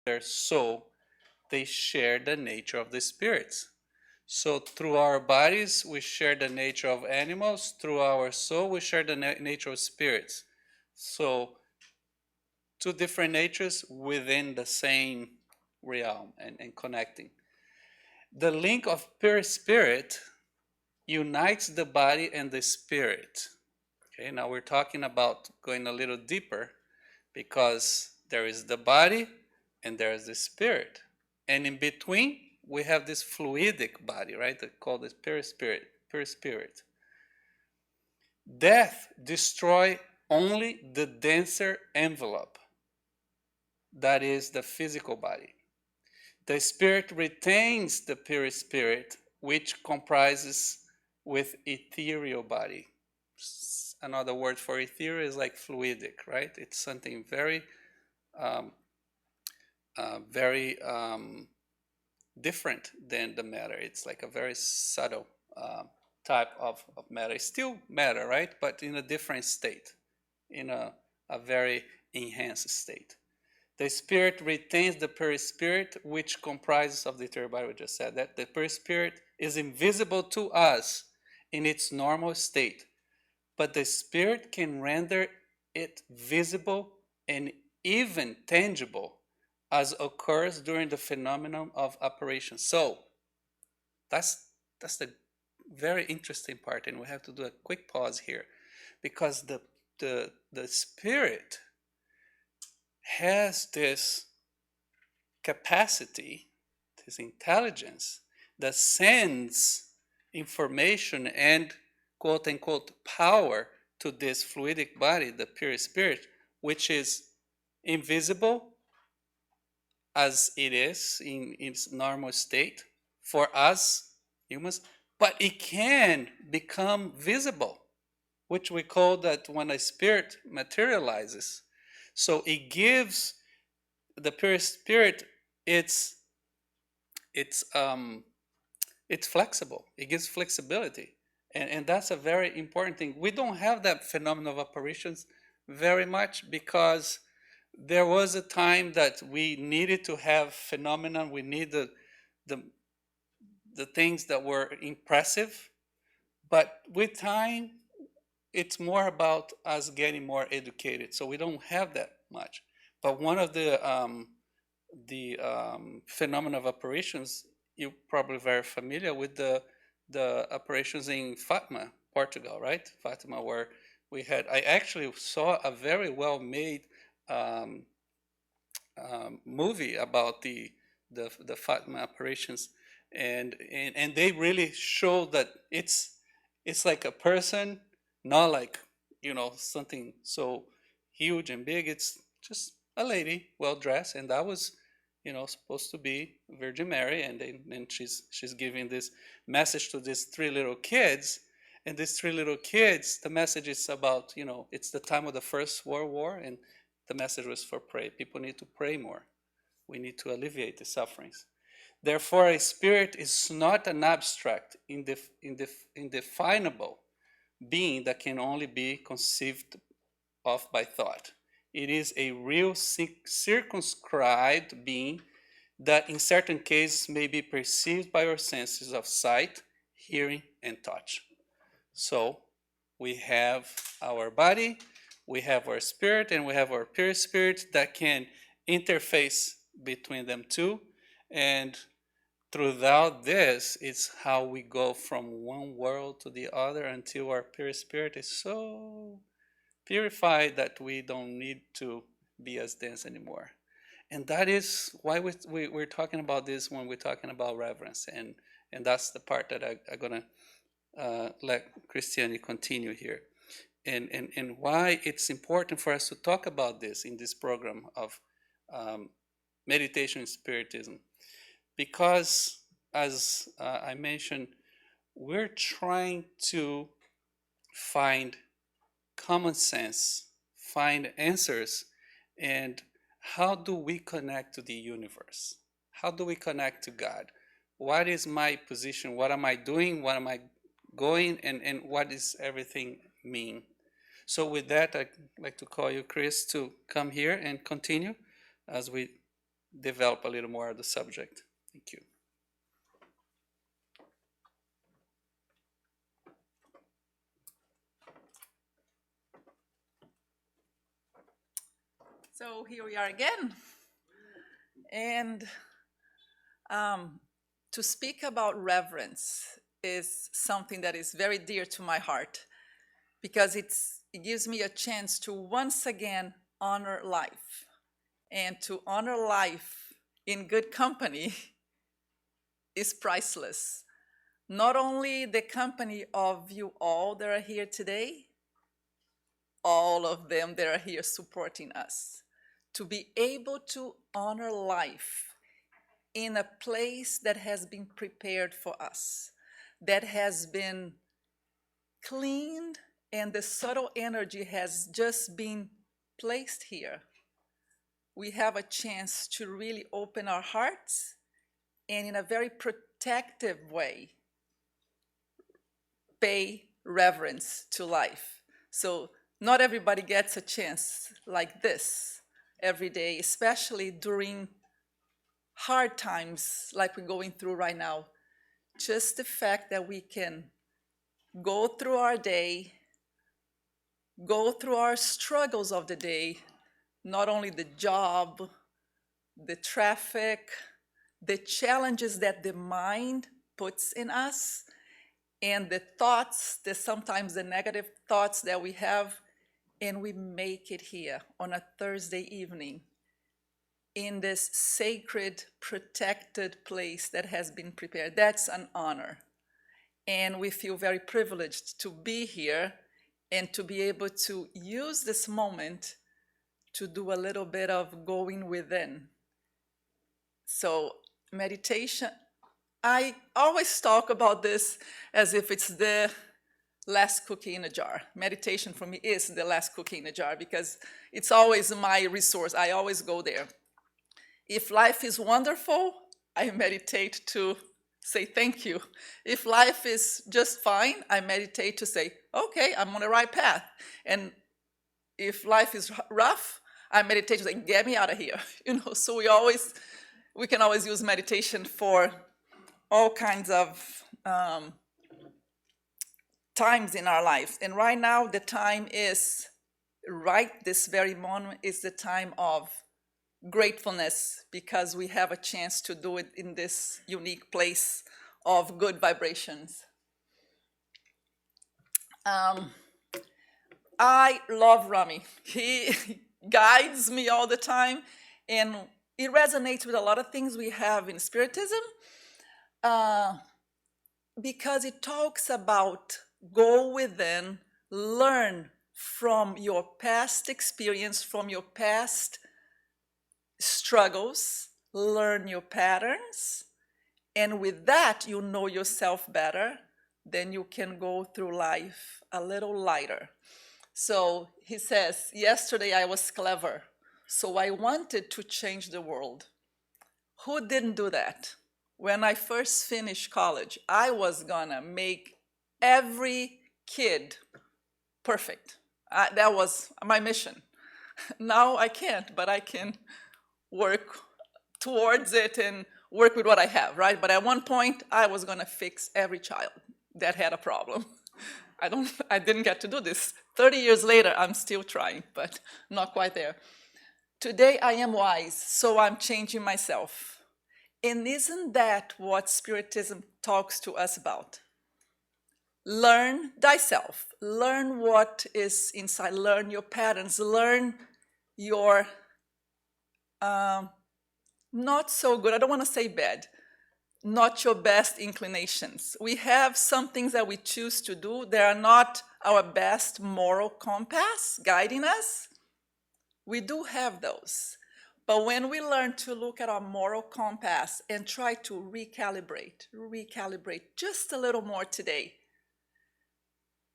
their soul, they share the nature of the spirits. So through our bodies, we share the nature of animals. Through our soul, we share the nature of spirits. So two different natures within the same realm and connecting. The link of pure spirit unites the body and the spirit. Okay, now we're talking about going a little deeper because there is the body and there is the spirit. And in between, we have this fluidic body, right? That called the pure spirit, pure spirit. Death destroys only the denser envelope, that is the physical body. The spirit retains the pure spirit, which comprises with ethereal body. Another word for ethereal is like fluidic, right? It's something very, um, very different than the matter. It's like a very subtle type of matter. It's still matter, right? But in a different state, in a very enhanced state. The spirit retains the perispirit, which comprises of the ethereal body. We just said that the perispirit is invisible to us in its normal state, but the spirit can render it visible and even tangible as occurs during the phenomenon of apparition. So that's the very interesting part, and we have to do a quick pause here because the spirit has this capacity, this intelligence that sends information and quote unquote power to this fluidic body, the pure spirit, which is invisible as it is in its normal state for us humans, but it can become visible, which we call that when a spirit materializes. So it gives the pure spirit it's it's um it's flexible. It gives flexibility, and that's a very important thing. We don't have that phenomenon of apparitions very much because there was a time that we needed to have phenomenon. We needed the the things that were impressive, but with time, it's more about us getting more educated. So we don't have that much. But one of the phenomena of apparitions, you're probably very familiar with the apparitions in Fatima, Portugal, right? Fatima, where we had, I actually saw a very well made um, movie about the Fatima apparitions, and they really show that it's like a person, not like something so huge and big. It's just a lady, well dressed, and that was supposed to be Virgin Mary, and then she's giving this message to these three little kids, and these three little kids, the message is about it's the time of the First World War, and the message was for pray. People need to pray more. We need to alleviate the sufferings. Therefore, a spirit is not an abstract, indefinable being that can only be conceived of by thought. It is a real circumscribed being that in certain cases may be perceived by our senses of sight, hearing, and touch. So we have our body, we have our spirit, and we have our pure spirit that can interface between them two. And throughout this, it's how we go from one world to the other until our pure spirit is so purified that we don't need to be as dense anymore. And that is why we're talking about this when we're talking about reverence. And that's the part that I'm going to let Cristiane continue here. And why it's important for us to talk about this in this program of meditation and spiritism. Because, as I mentioned, we're trying to find common sense, find answers, and how do we connect to the universe? How do we connect to God? What is my position? What am I doing? What am I going? And what does everything mean? So with that, I'd like to call you, Chris, to come here and continue as we develop a little more of the subject. Thank you. So here we are again. And to speak about reverence is something that is very dear to my heart because it gives me a chance to once again honor life. And to honor life in good company is priceless. Not only the company of you all that are here today, all of them that are here supporting us. To be able to honor life in a place that has been prepared for us, that has been cleaned, and the subtle energy has just been placed here. We have a chance to really open our hearts and in a very protective way pay reverence to life. So not everybody gets a chance like this every day, especially during hard times like we're going through right now. Just the fact that we can go through our day, go through our struggles of the day, not only the job, the traffic, the challenges that the mind puts in us, and the thoughts, sometimes the negative thoughts that we have, and we make it here on a Thursday evening in this sacred, protected place that has been prepared. That's an honor. And we feel very privileged to be here and to be able to use this moment to do a little bit of going within. So meditation, I always talk about this as if it's the last cookie in a jar. Meditation for me is the last cookie in a jar because it's always my resource. I always go there. If life is wonderful, I meditate to say thank you. If life is just fine, I meditate to say, okay, I'm on the right path. And if life is rough, I meditate to say, get me out of here. So we can always use meditation for all kinds of times in our lives. And right now, the time is, this very moment is the time of gratefulness because we have a chance to do it in this unique place of good vibrations. I love Rami. He guides me all the time, and it resonates with a lot of things we have in Spiritism because it talks about go within, learn from your past experience, from your past struggles, learn your patterns, and with that, you know yourself better, then you can go through life a little lighter. So he says, yesterday I was clever, so I wanted to change the world. Who didn't do that? When I first finished college, I was gonna make every kid perfect. That was my mission. Now I can't, but I can work towards it and work with what I have, right? But at one point, I was gonna fix every child that had a problem. I didn't get to do this. 30 years later, I'm still trying, but not quite there. Today I am wise, so I'm changing myself. And isn't that what Spiritism talks to us about? Learn thyself. Learn what is inside. Learn your patterns. Learn your not so good, I don't want to say bad, not your best inclinations. We have some things that we choose to do. They are not our best moral compass guiding us. We do have those. But when we learn to look at our moral compass and try to recalibrate just a little more today,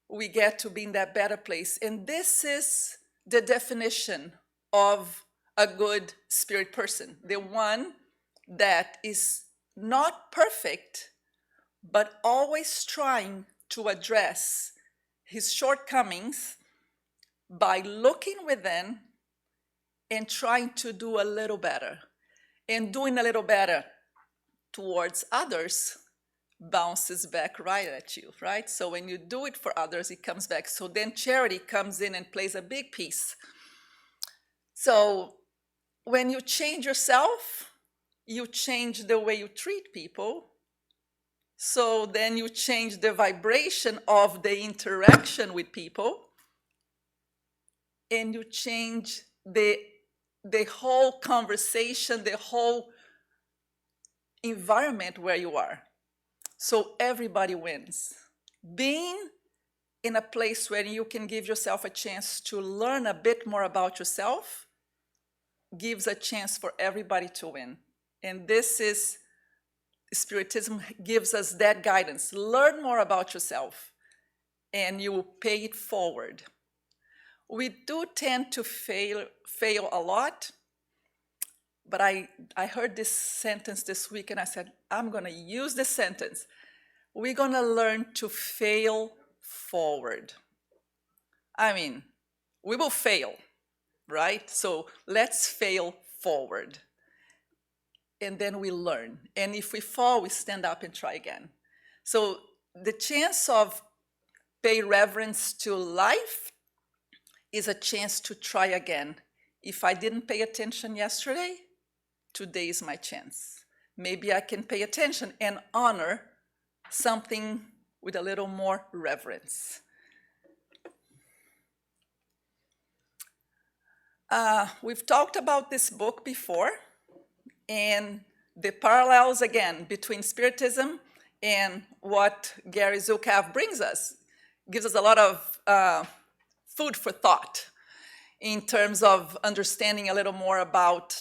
we get to be in that better place. And this is the definition of a good spirit person, the one that is not perfect, but always trying to address his shortcomings by looking within and trying to do a little better. and doing a little better towards others bounces back right at you, right? So when you do it for others, it comes back. So then charity comes in and plays a big piece. So when you change yourself, you change the way you treat people. So then you change the vibration of the interaction with people, and you change the whole conversation, the whole environment where you are. So everybody wins. Being in a place where you can give yourself a chance to learn a bit more about yourself gives a chance for everybody to win. And this is, Spiritism gives us that guidance. Learn more about yourself and you will pay it forward. We do tend to fail a lot, but I heard this sentence this week and I said, I'm gonna use this sentence. We're gonna learn to fail forward. I mean, we will fail, right? So let's fail forward. And then we learn. And if we fall, we stand up and try again. So the chance of pay reverence to life is a chance to try again. If I didn't pay attention yesterday, today is my chance. Maybe I can pay attention and honor something with a little more reverence. We've talked about this book before, and the parallels, again, between Spiritism and what Gary Zukav brings us, gives us a lot of food for thought in terms of understanding a little more about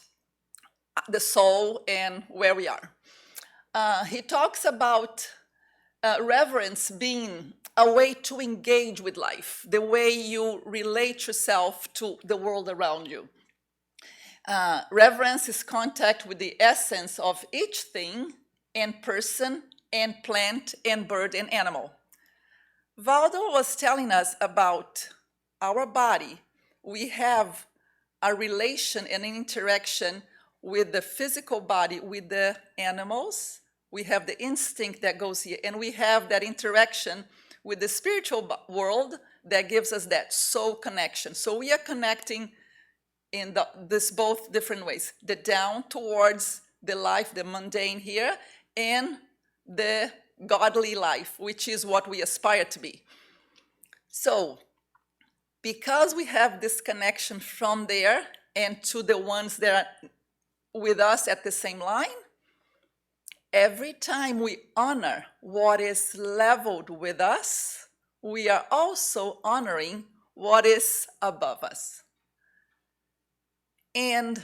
the soul and where we are. He talks about reverence being a way to engage with life, the way you relate yourself to the world around you. Reverence is contact with the essence of each thing and person and plant and bird and animal. Valdo was telling us about our body. We have a relation and an interaction with the physical body, with the animals. We have the instinct that goes here, and we have that interaction with the spiritual world that gives us that soul connection. So we are connecting in this both different ways, the down towards the life, the mundane here, and the godly life, which is what we aspire to be. So because we have this connection from there and to the ones that are with us at the same line, every time we honor what is leveled with us, we are also honoring what is above us. And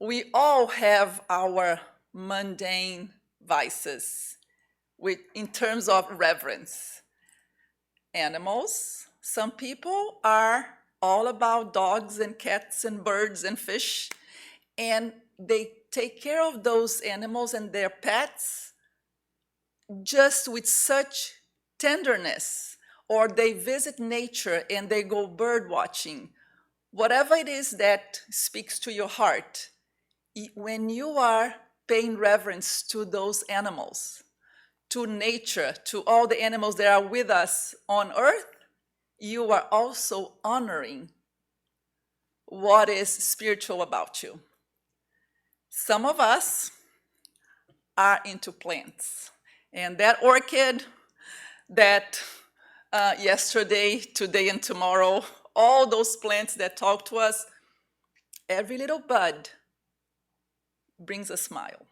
we all have our mundane vices in terms of reverence. Animals, some people are all about dogs and cats and birds and fish, and they take care of those animals and their pets just with such tenderness, or they visit nature and they go bird watching. Whatever it is that speaks to your heart, when you are paying reverence to those animals, to nature, to all the animals that are with us on earth, you are also honoring what is spiritual about you. Some of us are into plants. And that orchid that yesterday, today, and tomorrow, all those plants that talk to us, every little bud brings a smile.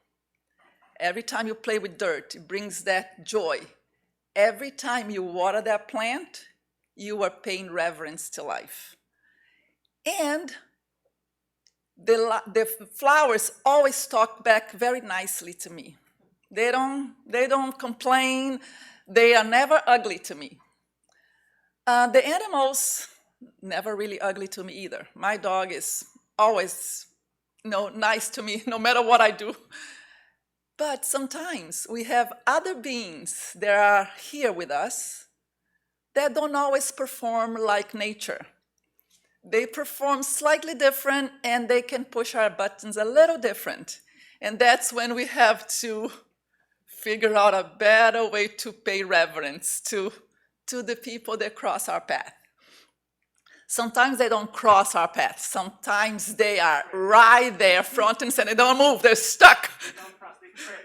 Every time you play with dirt, it brings that joy. Every time you water that plant, you are paying reverence to life. And the flowers always talk back very nicely to me. They don't complain. They are never ugly to me. The animals, never really ugly to me either. My dog is always, nice to me, no matter what I do. But sometimes we have other beings that are here with us that don't always perform like nature. They perform slightly different, and they can push our buttons a little different. And that's when we have to figure out a better way to pay reverence to the people that cross our path. Sometimes they don't cross our path. Sometimes they are right there, front and center. They don't move. They're stuck.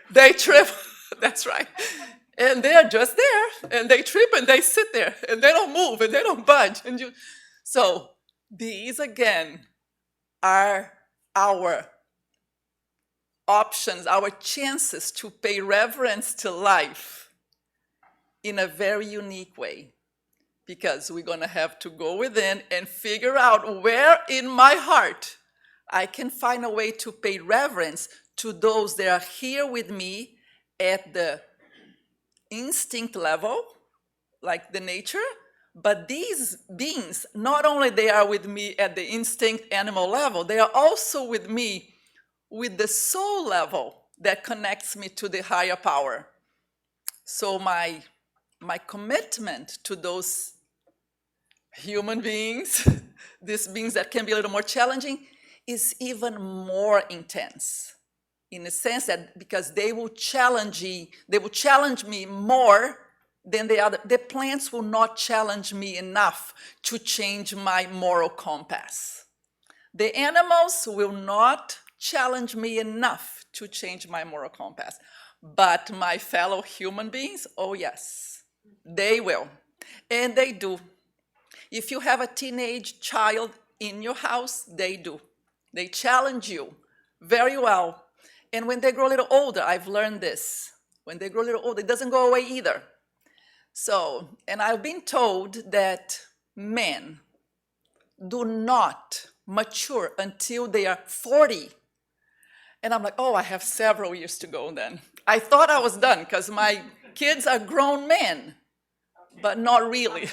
They trip. That's right. And they're just there. And they trip and they sit there. And they don't move and they don't budge. So these, again, are our options, our chances to pay reverence to life in a very unique way. Because we're going to have to go within and figure out where in my heart I can find a way to pay reverence to those that are here with me at the instinct level, like the nature, but these beings, not only they are with me at the instinct animal level, they are also with me with the soul level that connects me to the higher power. So my commitment to those human beings, these beings that can be a little more challenging, is even more intense. In the sense that because they will challenge me more than the plants will not challenge me enough to change my moral compass. The animals will not challenge me enough to change my moral compass. But my fellow human beings, oh yes, they will. And they do. If you have a teenage child in your house, they do. They challenge you very well. And when they grow a little older, I've learned this. When they grow a little older, it doesn't go away either. So, and I've been told that men do not mature until they are 40. And I'm like, oh, I have several years to go then. I thought I was done because my kids are grown men, but not really.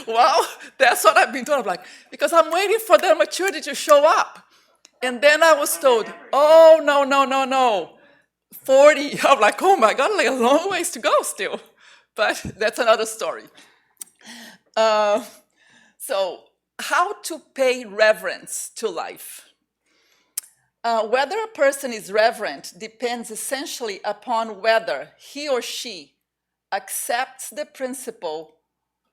Well, that's what I've been told. I'm like, because I'm waiting for their maturity to show up. And then I was told, oh, no. 40. I'm like, oh my God, like a long ways to go still. But that's another story. So how to pay reverence to life? Whether a person is reverent depends essentially upon whether he or she accepts the principle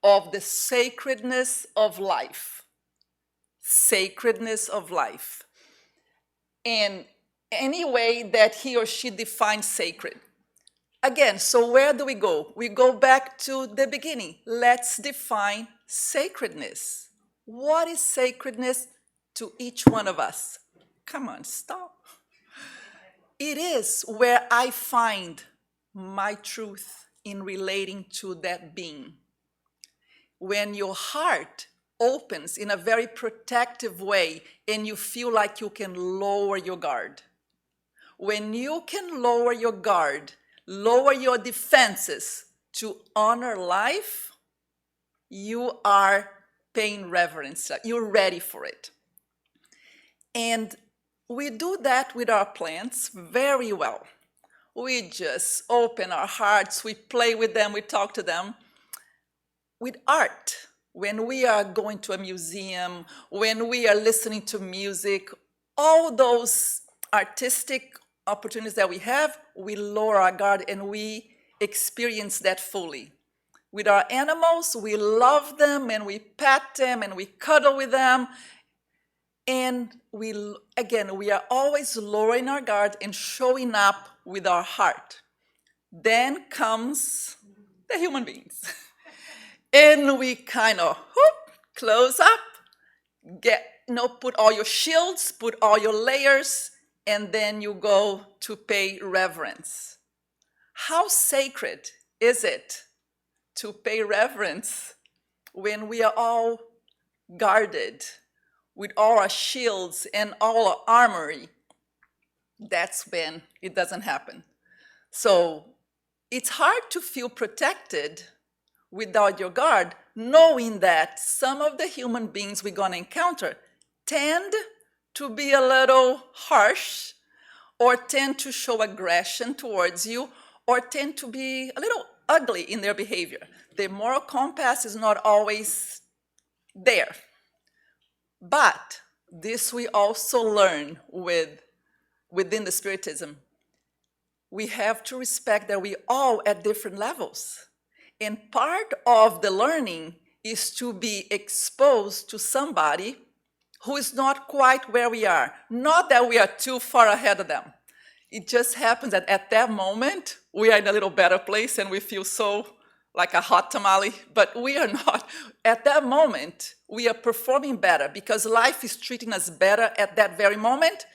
of the sacredness of life. Sacredness of life. In any way that he or she defines sacred. Again, so where do we go? We go back to the beginning. Let's define sacredness. What is sacredness to each one of us? Come on, stop. It is where I find my truth in relating to that being. When your heart opens in a very protective way and you feel like you can lower your guard. When you can lower your guard, lower your defenses to honor life, you are paying reverence. You're ready for it. And we do that with our plants very well. We just open our hearts, we play with them, we talk to them. With art, when we are going to a museum, when we are listening to music, all those artistic opportunities that we have, we lower our guard and we experience that fully. With our animals, we love them and we pet them and we cuddle with them. And we are always lowering our guard and showing up with our heart. Then comes the human beings. And we kind of close up, put all your shields, put all your layers, and then you go to pay reverence. How sacred is it to pay reverence when we are all guarded with all our shields and all our armory? That's when it doesn't happen. So it's hard to feel protected without your guard, knowing that some of the human beings we're going to encounter tend to be a little harsh, or tend to show aggression towards you, or tend to be a little ugly in their behavior. The moral compass is not always there. But this we also learn with within the Spiritism, we have to respect that we all at different levels. And part of the learning is to be exposed to somebody who is not quite where we are. Not that we are too far ahead of them. It just happens that at that moment, we are in a little better place and we feel so like a hot tamale, but we are not. At that moment, we are performing better because life is treating us better at that very moment.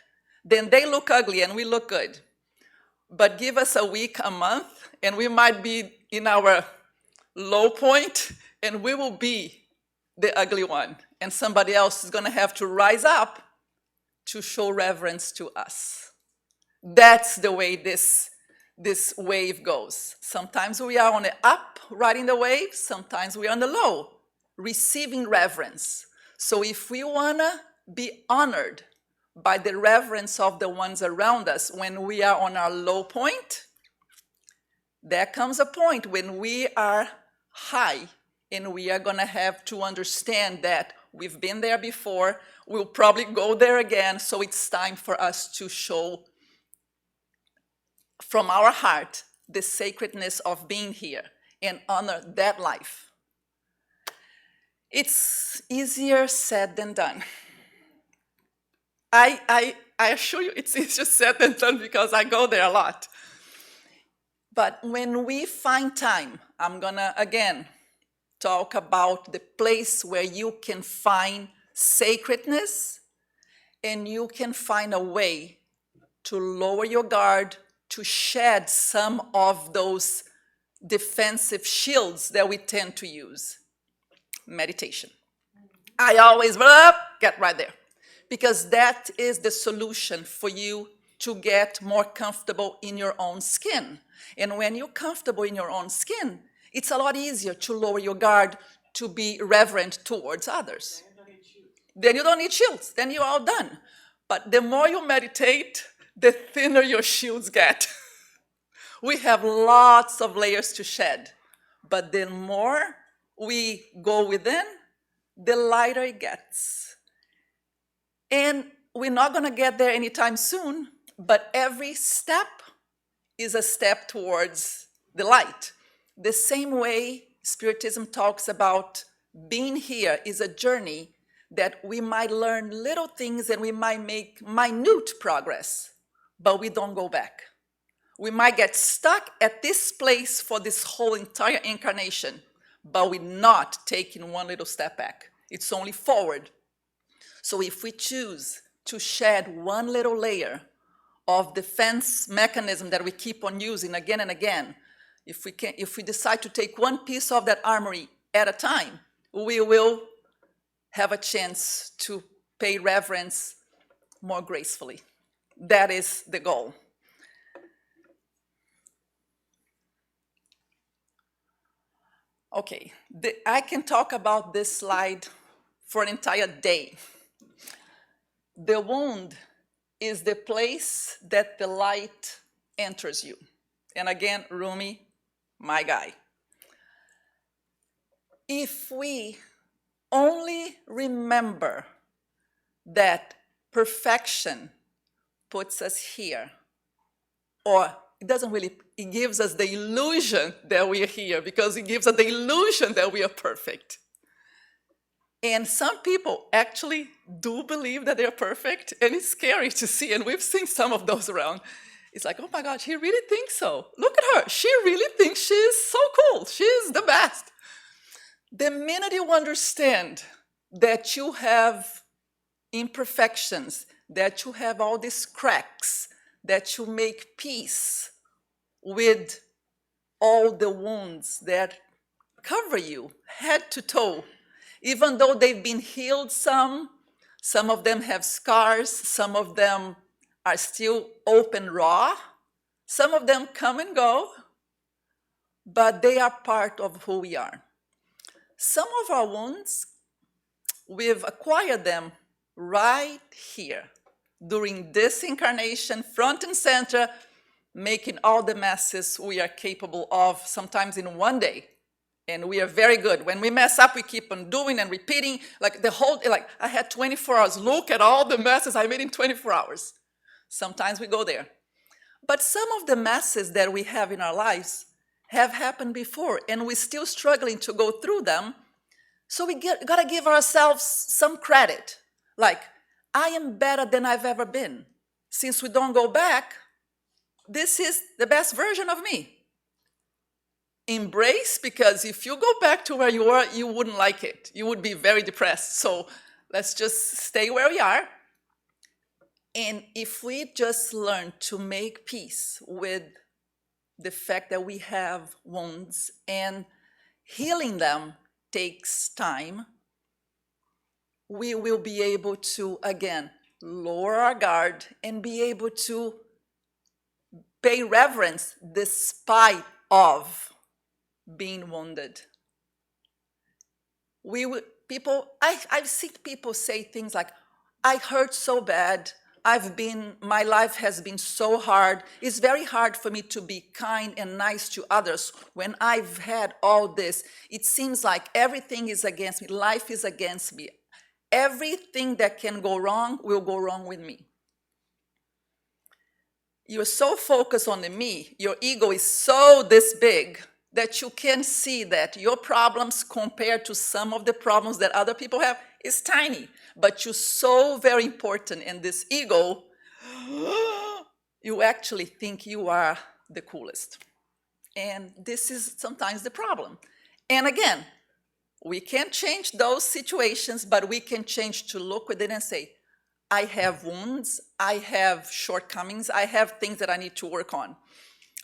Then they look ugly and we look good. But give us a week, a month, and we might be in our low point, and we will be the ugly one. And somebody else is going to have to rise up to show reverence to us. That's the way this wave goes. Sometimes we are on the up, riding the wave. Sometimes we are on the low, receiving reverence. So if we want to be honored by the reverence of the ones around us when we are on our low point, there comes a point when we are high and we are going to have to understand that we've been there before, we'll probably go there again, so it's time for us to show from our heart the sacredness of being here and honor that life. It's easier said than done. I assure you it's easier said than done because I go there a lot. But when we find time, I'm gonna again talk about the place where you can find sacredness and you can find a way to lower your guard, to shed some of those defensive shields that we tend to use. Meditation. I always get right there. Because that is the solution for you to get more comfortable in your own skin. And when you're comfortable in your own skin, it's a lot easier to lower your guard, to be reverent towards others. Then you don't need shields. Then you're all done. But the more you meditate, the thinner your shields get. We have lots of layers to shed. But the more we go within, the lighter it gets. And we're not going to get there anytime soon, but every step is a step towards the light. The same way Spiritism talks about being here is a journey that we might learn little things and we might make minute progress, but we don't go back. We might get stuck at this place for this whole entire incarnation, but we're not taking one little step back. It's only forward. So if we choose to shed one little layer of defense mechanism that we keep on using again and again, if we decide to take one piece of that armory at a time, we will have a chance to pay reverence more gracefully. That is the goal. Okay, I can talk about this slide for an entire day. The wound is the place that the light enters you. And again, Rumi, my guy. If we only remember that perfection puts us here, or it gives us the illusion that we are here because it gives us the illusion that we are perfect. And some people actually do believe that they're perfect, and it's scary to see, and we've seen some of those around. It's like, oh my God, she really thinks so. Look at her. She really thinks she's so cool. She's the best. The minute you understand that you have imperfections, that you have all these cracks, that you make peace with all the wounds that cover you head to toe, even though they've been healed some of them have scars, some of them are still open raw, some of them come and go, but they are part of who we are. Some of our wounds, we've acquired them right here, during this incarnation, front and center, making all the messes we are capable of, sometimes in one day. And we are very good. When we mess up, we keep on doing and repeating. I had 24 hours. Look at all the messes I made in 24 hours. Sometimes we go there. But some of the messes that we have in our lives have happened before, and we're still struggling to go through them. So we gotta give ourselves some credit. Like, I am better than I've ever been. Since we don't go back, this is the best version of me. Embrace, because if you go back to where you were, you wouldn't like it. You would be very depressed. So let's just stay where we are. And if we just learn to make peace with the fact that we have wounds and healing them takes time, we will be able to, again, lower our guard and be able to pay reverence despite of being wounded. I've seen people say things like, I hurt so bad, my life has been so hard, it's very hard for me to be kind and nice to others when I've had all this. It seems like everything is against me, life is against me. Everything that can go wrong will go wrong with me. You're so focused on the me, your ego is so this big that you can see that your problems compared to some of the problems that other people have is tiny, but you're so very important, and this ego, you actually think you are the coolest. And this is sometimes the problem. And again, we can't change those situations, but we can change to look within and say, I have wounds, I have shortcomings, I have things that I need to work on.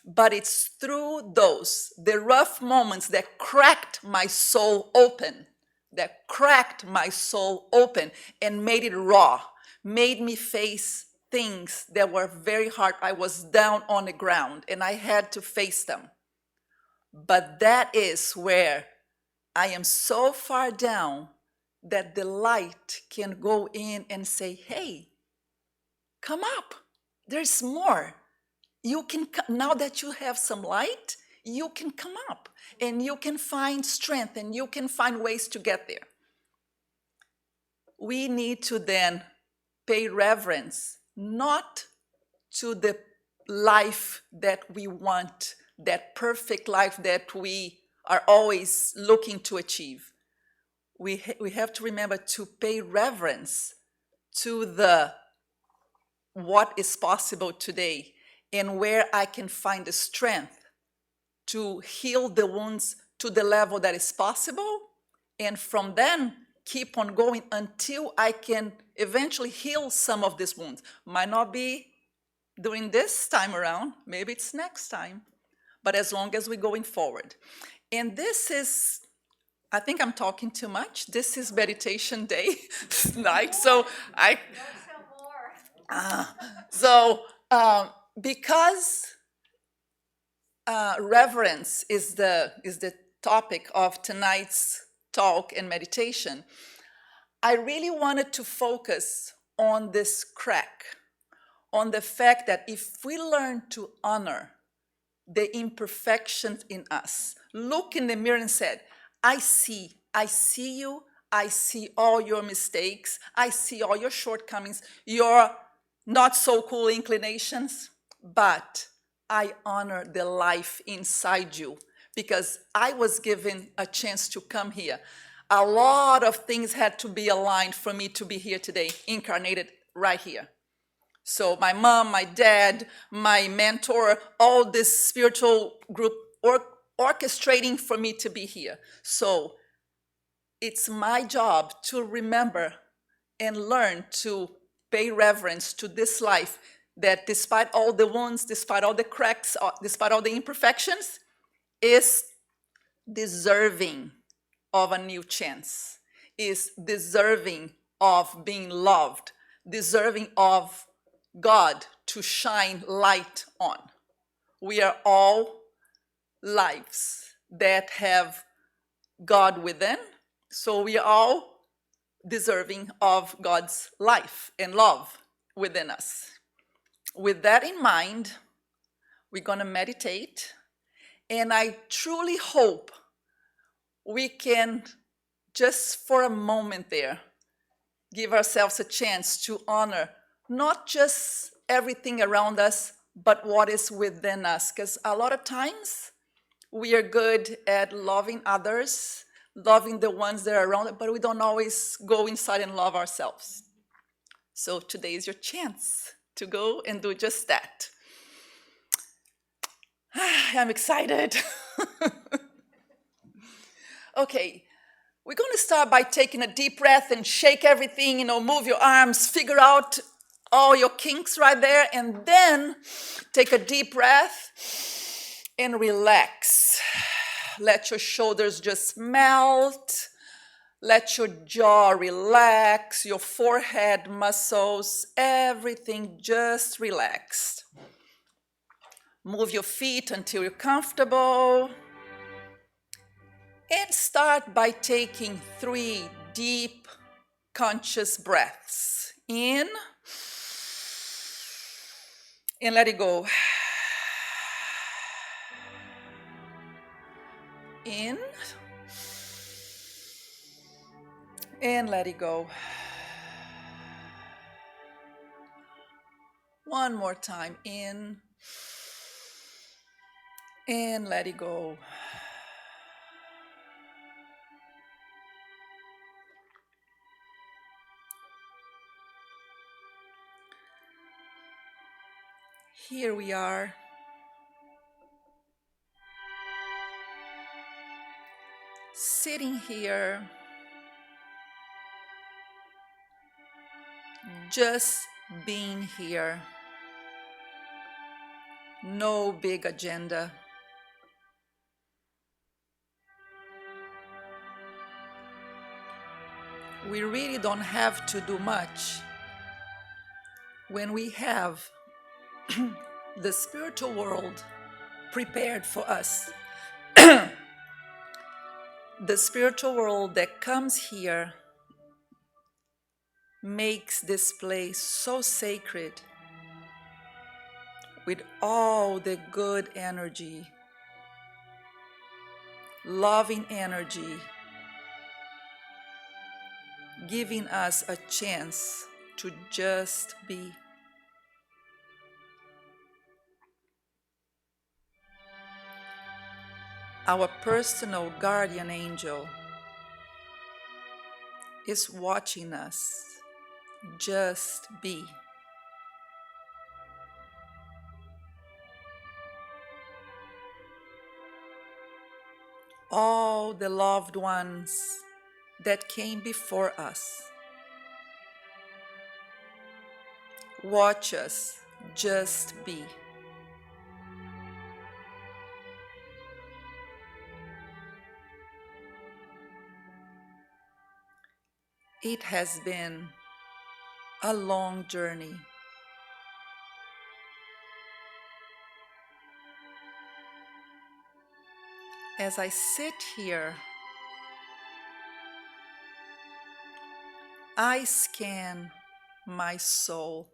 But it's through those, the rough moments that cracked my soul open, and made it raw, made me face things that were very hard. I was down on the ground and I had to face them. But that is where I am so far down that the light can go in and say, hey, come up, there's more. You can, now that you have some light, you can come up and you can find strength and you can find ways to get there. We need to then pay reverence, not to the life that we want, that perfect life that we are always looking to achieve. We have to remember to pay reverence to the what is possible today and where I can find the strength to heal the wounds to the level that is possible, and from then keep on going until I can eventually heal some of these wounds. Might not be during this time around, maybe it's next time, but as long as we're going forward. And this is, I think I'm talking too much. This is meditation day night, so because reverence is the topic of tonight's talk and meditation, I really wanted to focus on this crack, on the fact that if we learn to honor the imperfections in us, look in the mirror and said, I see you, I see all your mistakes, I see all your shortcomings, your not so cool inclinations, but I honor the life inside you because I was given a chance to come here. A lot of things had to be aligned for me to be here today, incarnated right here. So my mom, my dad, my mentor, all this spiritual group orchestrating for me to be here. So it's my job to remember and learn to pay reverence to this life that despite all the wounds, despite all the cracks, despite all the imperfections, is deserving of a new chance, is deserving of being loved, deserving of God to shine light on. We are all lives that have God within, so we are all deserving of God's life and love within us. With that in mind, we're going to meditate, and I truly hope we can, just for a moment there, give ourselves a chance to honor not just everything around us, but what is within us. Because a lot of times we are good at loving others, loving the ones that are around, but we don't always go inside and love ourselves. So today is your chance to go and do just that. I'm excited. Okay, we're going to start by taking a deep breath and shake everything, move your arms, figure out all your kinks right there, and then take a deep breath and relax. Let your shoulders just melt. Let your jaw relax, your forehead muscles, everything just relaxed. Move your feet until you're comfortable. And start by taking 3 deep, conscious breaths. In, and let it go. In, and let it go. One more time. In, and let it go. Here we are. Sitting here, just being here. No big agenda. We really don't have to do much when we have the spiritual world prepared for us. The spiritual world that comes here makes this place so sacred with all the good energy, loving energy, giving us a chance to just be. Our personal guardian angel is watching us just be. All the loved ones that came before us watch us just be. It has been a long journey. As I sit here, I scan my soul.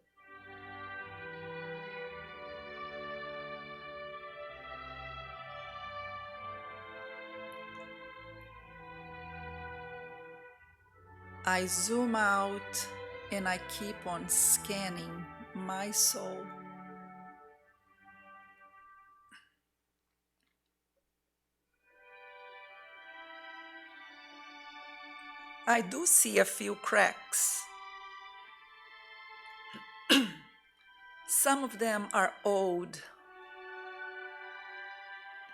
I zoom out and I keep on scanning my soul. I do see a few cracks. Some of them are old.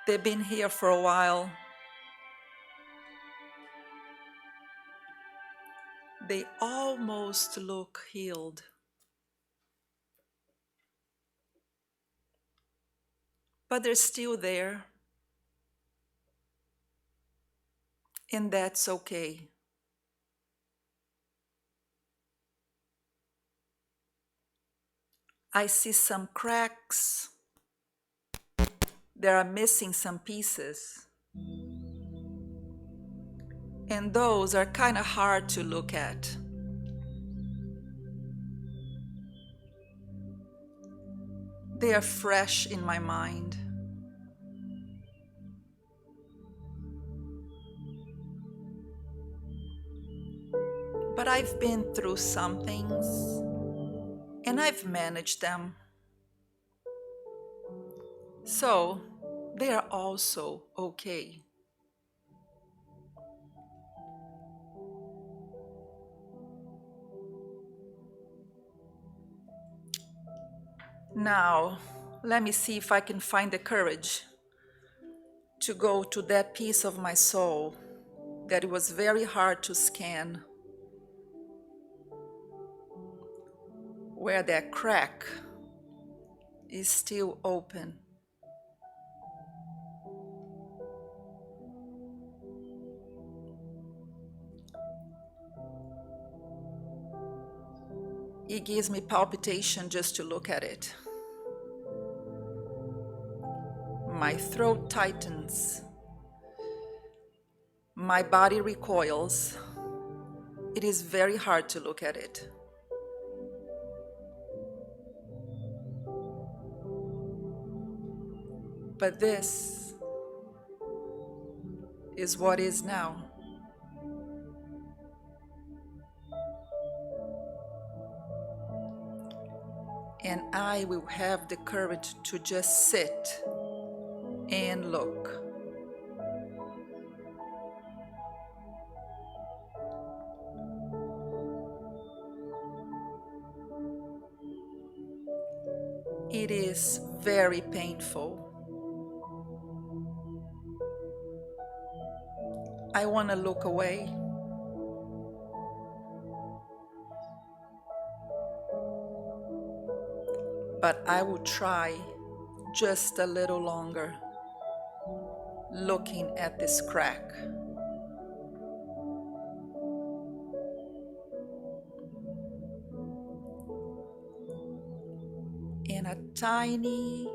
They've been here for a while. They almost look healed. But they're still there. And that's okay. I see some cracks. There are missing some pieces. And those are kind of hard to look at. They are fresh in my mind. But I've been through some things, and I've managed them. So they are also okay. Now, let me see if I can find the courage to go to that piece of my soul that it was very hard to scan, where that crack is still open. It gives me palpitation just to look at it. My throat tightens. My body recoils. It is very hard to look at it. But this is what is now. And I will have the courage to just sit and look. It is very painful. I want to look away. But I will try just a little longer, looking at this crack. And a tiny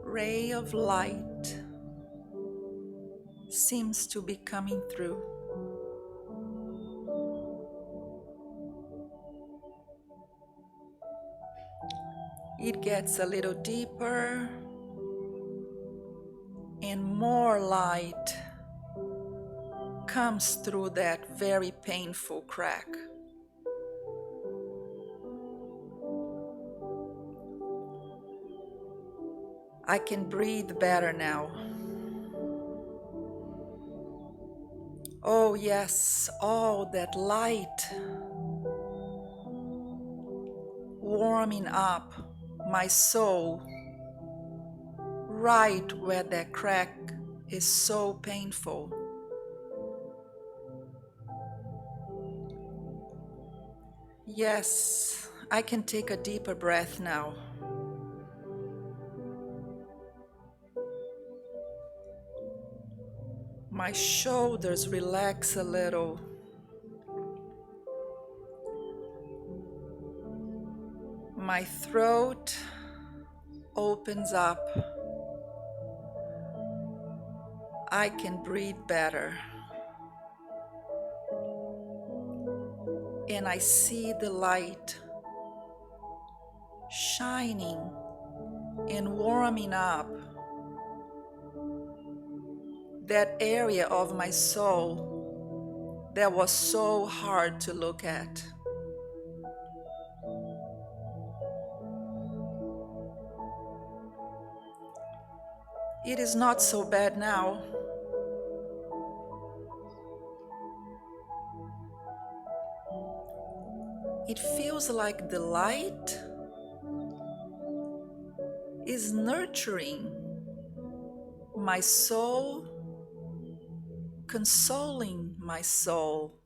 ray of light seems to be coming through. It gets a little deeper and more light comes through that very painful crack. I can breathe better now. Oh yes, all that light warming up my soul right where that crack is so painful. Yes, I can take a deeper breath now. My shoulders relax a little. My throat opens up. I can breathe better. And I see the light shining and warming up that area of my soul that was so hard to look at. It is not so bad now. It feels like the light is nurturing my soul, consoling my soul.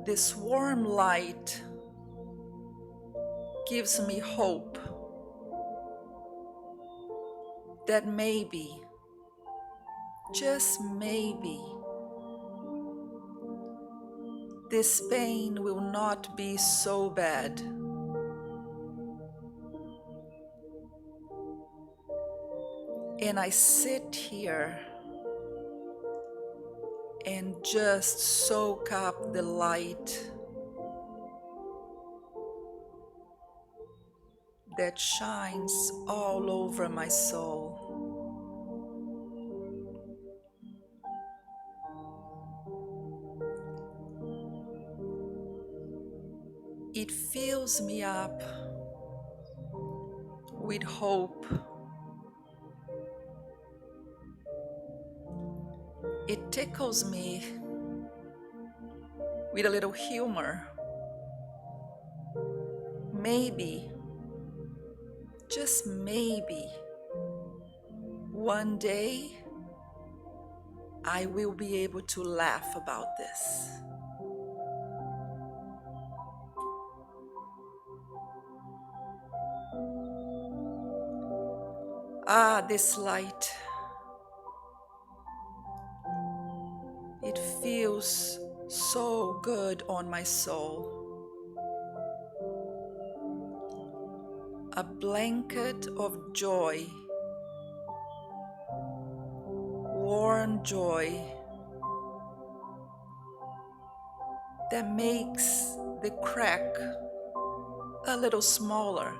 This warm light gives me hope that maybe, just maybe, this pain will not be so bad. And I sit here and just soak up the light that shines all over my soul. It fills me up with hope. It tickles me with a little humor. Maybe, just maybe, one day I will be able to laugh about this. Ah, this light. It feels so good on my soul. A blanket of joy, warm joy that makes the crack a little smaller.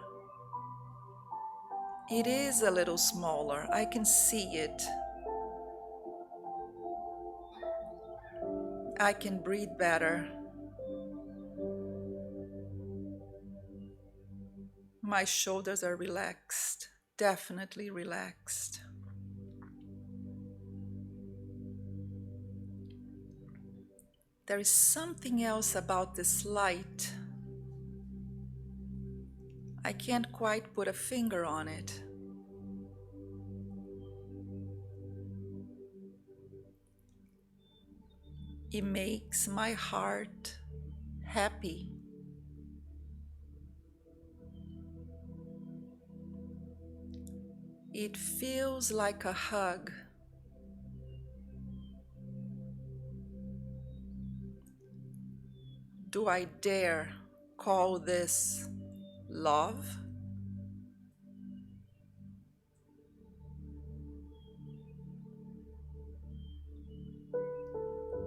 It is a little smaller. I can see it. I can breathe better. My shoulders are relaxed, definitely relaxed. There is something else about this light. I can't quite put a finger on it. It makes my heart happy. It feels like a hug. Do I dare call this love?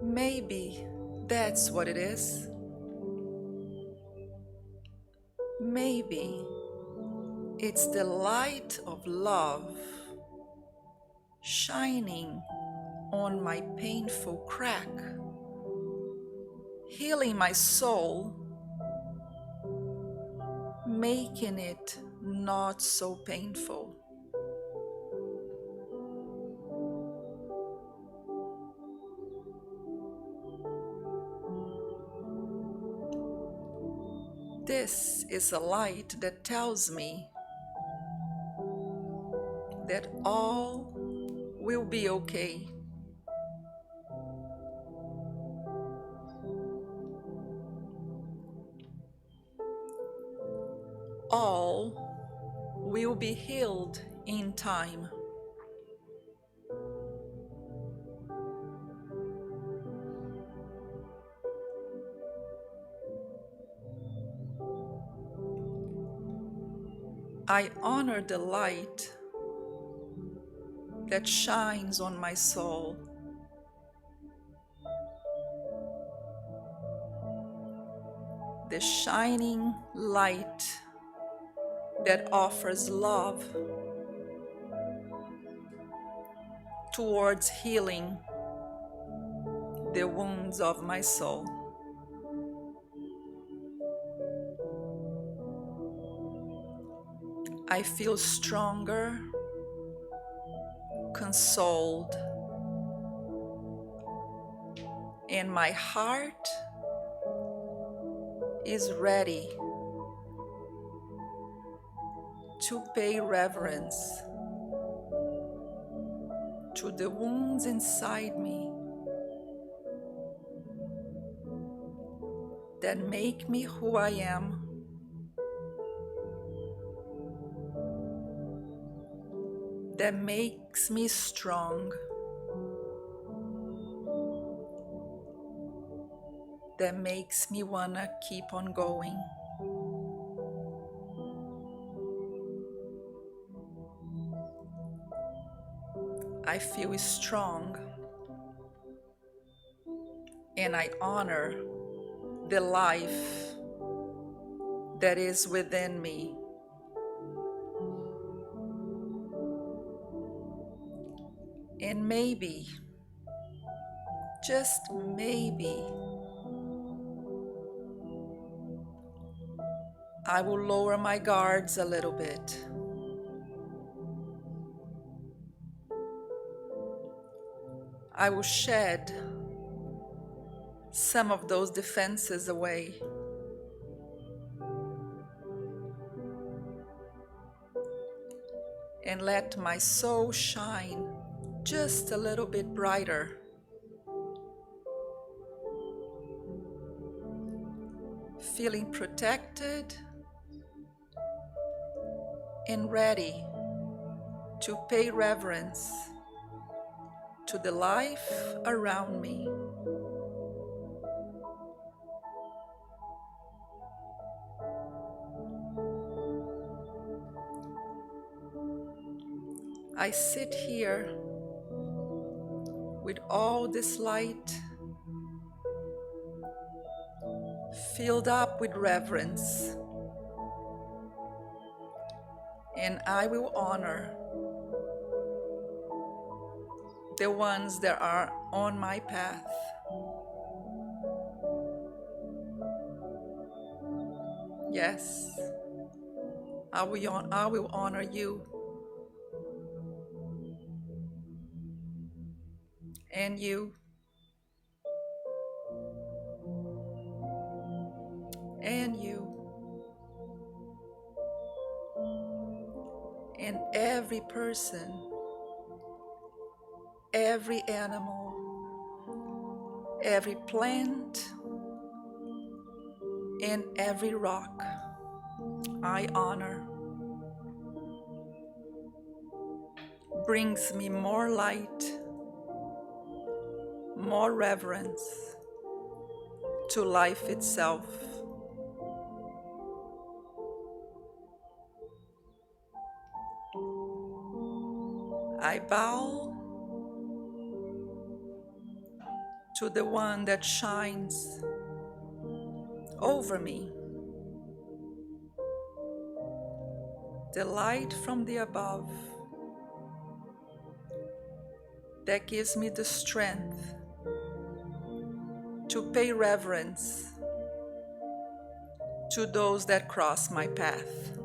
Maybe that's what it is. Maybe it's the light of love shining on my painful crack, healing my soul, making it not so painful. This is a light that tells me that all will be okay. All will be healed in time. I honor the light that shines on my soul. The shining light that offers love towards healing the wounds of my soul. I feel stronger, consoled, and my heart is ready to pay reverence to the wounds inside me that make me who I am, that makes me strong, that makes me wanna keep on going. I feel strong, and I honor the life that is within me. And maybe, just maybe, I will lower my guards a little bit. I will shed some of those defenses away. And let my soul shine just a little bit brighter. Feeling protected and ready to pay reverence to the life around me. I sit here with all this light, filled up with reverence, and I will honor the ones that are on my path. Yes, I will honor you and you and you and every person, every animal, every plant, and every rock I honor. Brings me more light, more reverence to life itself. I bow to the one that shines over me, the light from the above that gives me the strength to pay reverence to those that cross my path.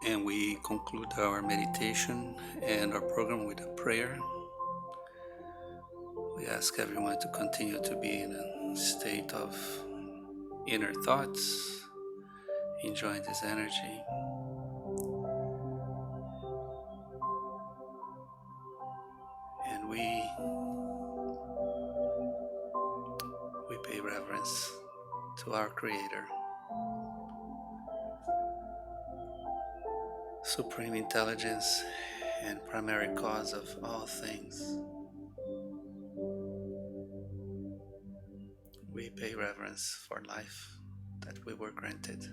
And we conclude our meditation and our program with a prayer. We ask everyone to continue to be in a state of inner thoughts, enjoying this energy. And we pay reverence to our Creator, Supreme Intelligence and primary cause of all things. We pay reverence for life that we were granted.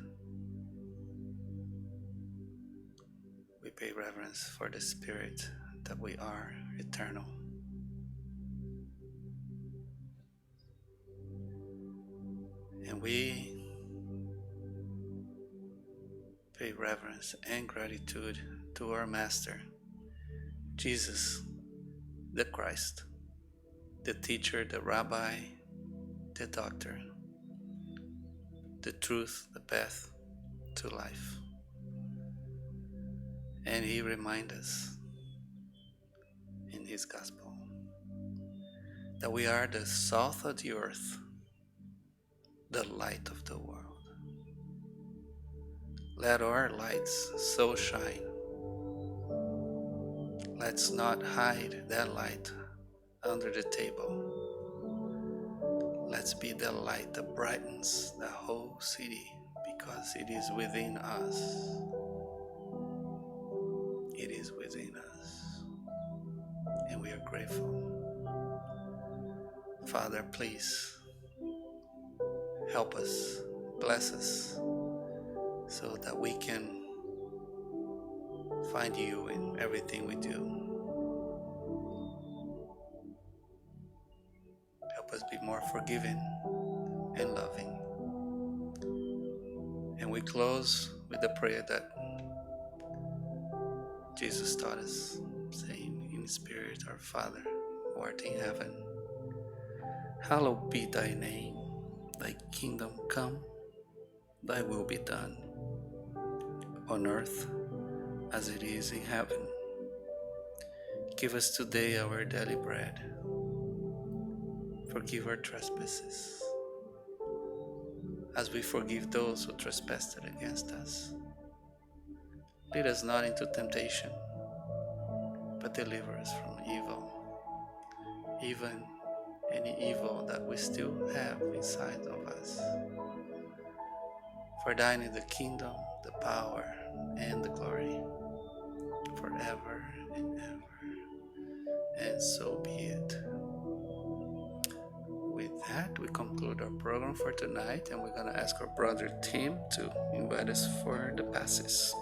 We pay reverence for the Spirit that we are eternal. And we pay reverence and gratitude to our Master, Jesus, the Christ, the teacher, the rabbi, the doctor, the truth, the path to life. And he reminds us in his gospel that we are the salt of the earth, the light of the world. Let our lights so shine. Let's not hide that light under the table. Let's be the light that brightens the whole city, because it is within us. It is within us. And we are grateful. Father, please help us, bless us, so that we can find you in everything we do. Help us be more forgiving and loving. And we close with the prayer that Jesus taught us, saying in spirit, Our Father, who art in heaven, hallowed be thy name. Thy kingdom come, thy will be done, on earth as it is in heaven. Give us today our daily bread. Forgive our trespasses, as we forgive those who trespass against us. Lead us not into temptation, but deliver us from evil, even any evil that we still have inside of us. For thine is the kingdom, the power, and the glory, forever and ever. And so be it. With that, we conclude our program for tonight, and we're going to ask our brother Tim to invite us for the passes.